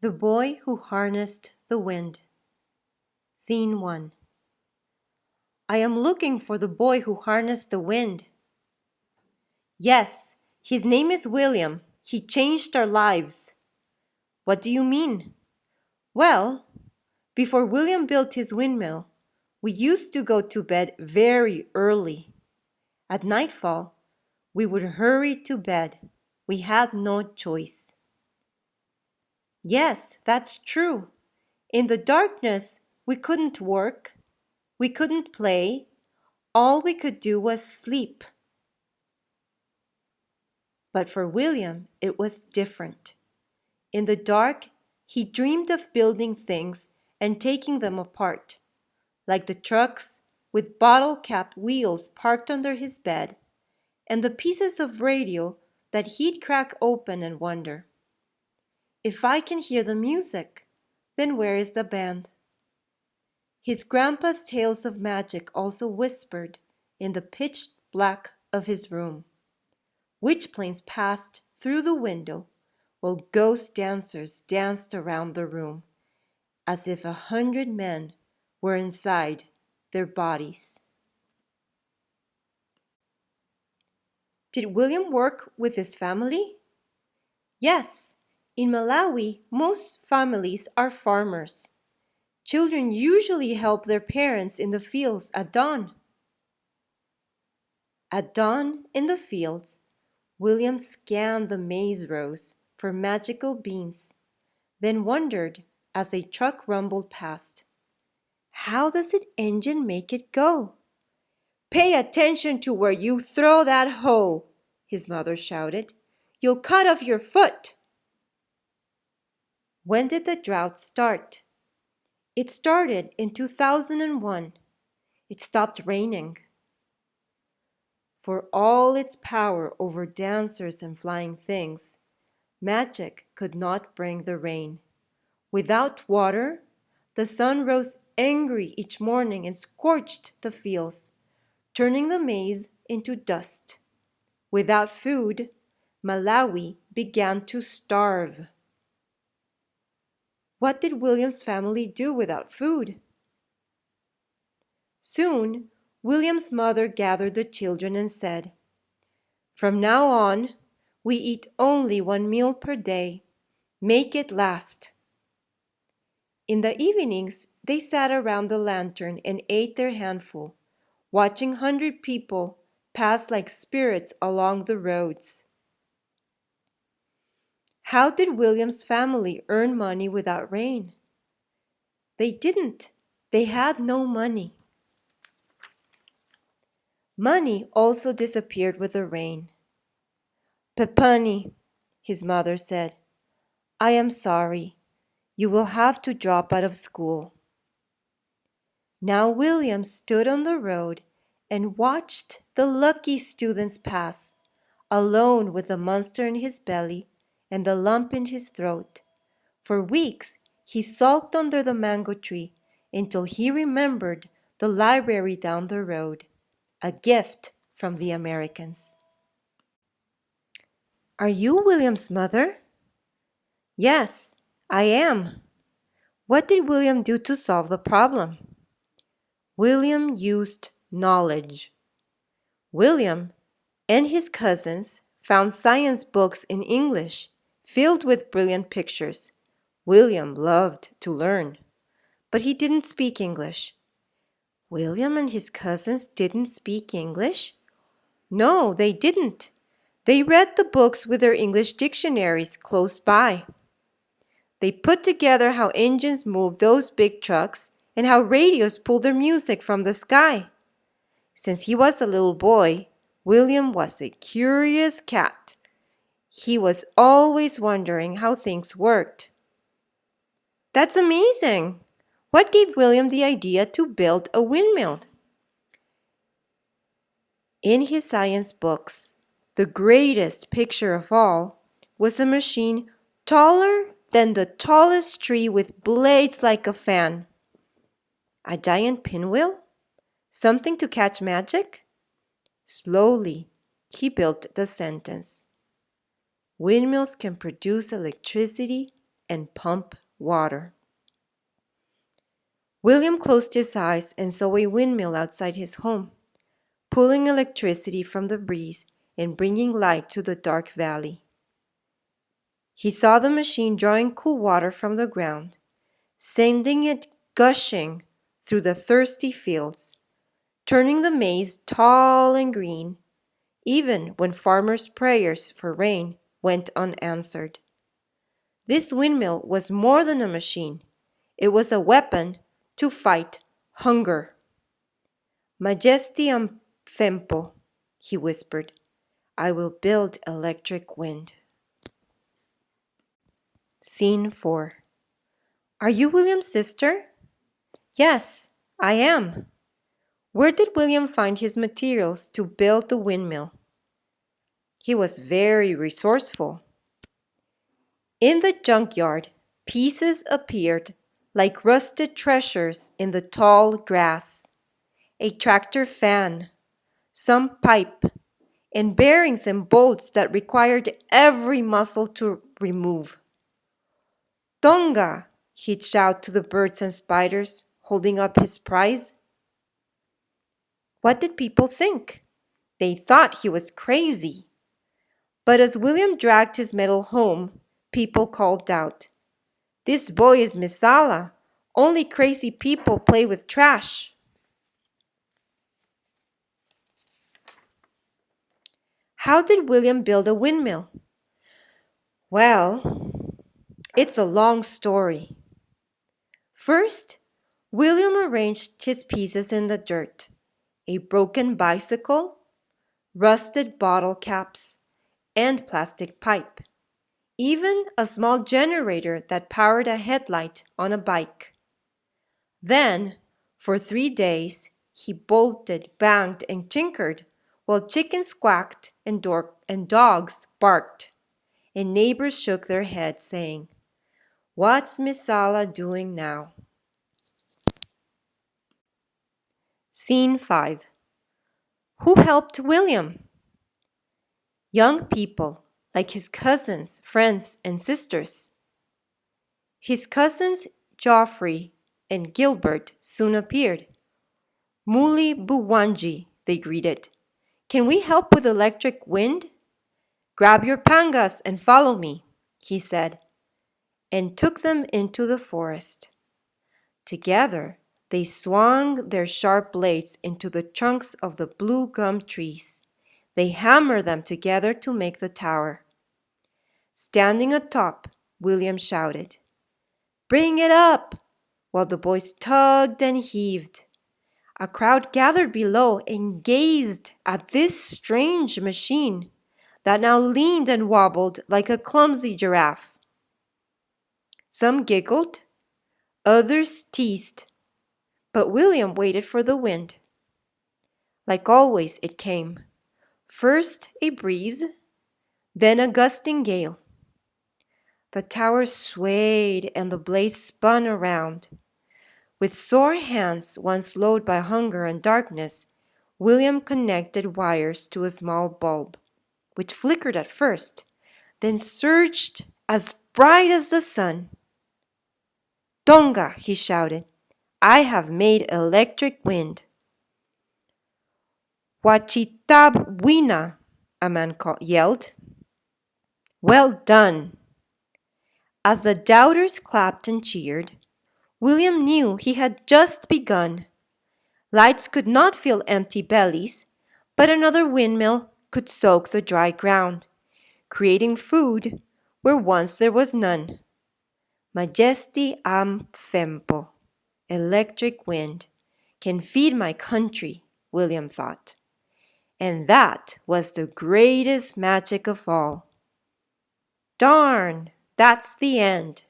The Boy Who Harnessed the Wind. Scene 1. I am looking for the boy who harnessed the wind. Yes, his name is William. He changed our lives. What do you mean? Well, before William built his windmill, we used to go to bed very early. At nightfall, we would hurry to bed. We had no choice. Yes, that's true. In the darkness, we couldn't work. We couldn't play. All we could do was sleep. But for William, it was different. In the dark, he dreamed of building things and taking them apart, like the trucks with bottle cap wheels parked under his bed, and the pieces of radio that he'd crack open and wonder, if I can hear the music, then where is the band? His grandpa's tales of magic also whispered in the pitch black of his room. Witch planes passed through the window while ghost dancers danced around the room, as if 100 men were inside their bodies. Did William work with his family? Yes, in Malawi, most families are farmers. Children usually help their parents in the fields at dawn. At dawn in the fields, William scanned the maize rows for magical beans, then wondered as a truck rumbled past, how does that engine make it go? Pay attention to where you throw that hoe, his mother shouted. You'll cut off your foot. When did the drought start? It started in 2001. It stopped raining. For all its power over dancers and flying things, magic could not bring the rain. Without water, the sun rose angry each morning and scorched the fields, turning the maize into dust. Without food, Malawi began to starve. What did William's family do without food? Soon, William's mother gathered the children and said, "From now on, we eat only 1 meal per day. Make it last." In the evenings, they sat around the lantern and ate their handful, watching 100 people pass like spirits along the roads. How did William's family earn money without rain? They didn't. They had no money. Money also disappeared with the rain. "Pepani," his mother said, "I am sorry. You will have to drop out of school." Now William stood on the road and watched the lucky students pass, alone with the monster in his belly and the lump in his throat. For weeks he sulked under the mango tree until he remembered the library down the road, a gift from the Americans. "Are you William's mother?" "Yes, I am." What did William do to solve the problem? William used knowledge. William and his cousins found science books in English filled with brilliant pictures. William loved to learn, but he didn't speak English. William and his cousins didn't speak English? No, they didn't. They read the books with their English dictionaries close by. They put together how engines move those big trucks and how radios pull their music from the sky. Since he was a little boy, William was a curious cat. He was always wondering how things worked. That's amazing! What gave William the idea to build a windmill? In his science books, the greatest picture of all was a machine taller than the tallest tree with blades like a fan. A giant pinwheel? Something to catch magic? Slowly, he built the sentence. Windmills can produce electricity and pump water. William closed his eyes and saw a windmill outside his home, pulling electricity from the breeze and bringing light to the dark valley. He saw the machine drawing cool water from the ground, sending it gushing through the thirsty fields, turning the maize tall and green, even when farmers' prayers for rain went unanswered. This windmill was more than a machine. It was a weapon to fight hunger. Majestiam fempo, he whispered. I will build electric wind. Scene 4. Are you William's sister? Yes, I am. Where did William find his materials to build the windmill? He was very resourceful. In the junkyard, pieces appeared like rusted treasures in the tall grass. A tractor fan, some pipe, and bearings and bolts that required every muscle to remove. Tonga, he'd shout to the birds and spiders, holding up his prize. What did people think? They thought he was crazy. But as William dragged his metal home, people called out, This boy is Misala. Only crazy people play with trash. How did William build a windmill? Well, it's a long story. First, William arranged his pieces in the dirt. A broken bicycle, rusted bottle caps, and plastic pipe. Even a small generator that powered a headlight on a bike. Then, for 3 days, he bolted, banged, and tinkered while chickens quacked and dogs barked, and neighbors shook their heads, saying, What's Misala doing now? Scene 5. Who helped William? Young people, like his cousins, friends, and sisters. His cousins Geoffrey and Gilbert soon appeared. Muli Buwanji, they greeted. Can we help with electric wind? Grab your pangas and follow me, he said, and took them into the forest. Together, they swung their sharp blades into the trunks of the blue gum trees. They hammered them together to make the tower. Standing atop, William shouted, Bring it up! While the boys tugged and heaved. A crowd gathered below and gazed at this strange machine that now leaned and wobbled like a clumsy giraffe. Some giggled, others teased, but William waited for the wind. Like always, it came. First a breeze, then a gusting gale. The tower swayed and the blades spun around. With sore hands, once slowed by hunger and darkness, William connected wires to a small bulb, which flickered at first, then surged as bright as the sun. Tonga, he shouted, I have made electric wind. Wachitabwina, a man yelled. Well done. As the doubters clapped and cheered, William knew he had just begun. Lights could not fill empty bellies, but another windmill could soak the dry ground, creating food where once there was none. Majesti am fempo, electric wind, can feed my country, William thought. And that was the greatest magic of all. Darn, that's the end.